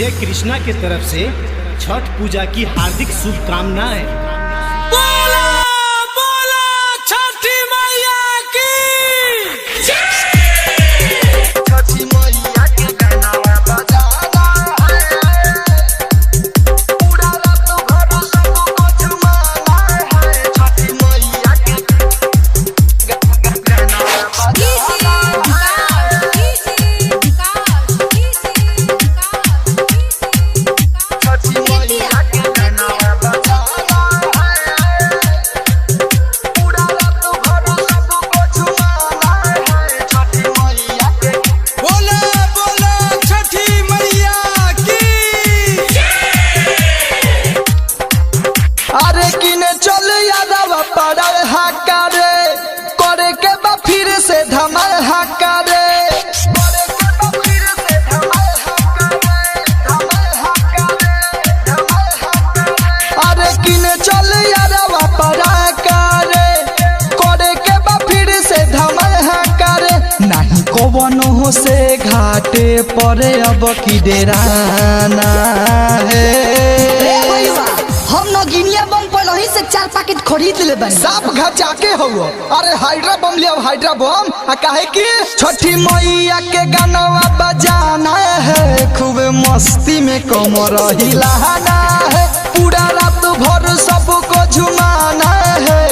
DJ Krishna की तरफ से छठ पूजा की हार्दिक शुभकामनाएं। बोला बोला छठी मैया की छठी मैया के गाना बजाना है, पूरा रात भर सबको झुमाना है। छठी मैया के गाना बजाना है, छठी मैया के गाना बजाना है, पूरा रात भर सबको झुमाना है। छठी मैया के बोला बोला छठी मैया की अरे किने चल यादव पड़ल हकारे, करे के बा फिर से धमाल हकारे, करे के बा फिर से धमाल हकारे, धमाल हकारे, धमाल हकारे। अरे किने चल यादव पड़ल हकारे, करे के बा फिर से धमाल हकारे। नहीं कवनो से घाटे परे अब की डेराना है। हम नगिनिया बम पहले से 4 पैकेट खरीद ले बनी। साफ घचा के हो। अरे हाइड्रा बम लिया, हाइड्रा बम। काहे की छठी मैया के गाना बजाना है, खूब मस्ती में कमर हिलाना है, पूरा रात भर सबको झुमाना है।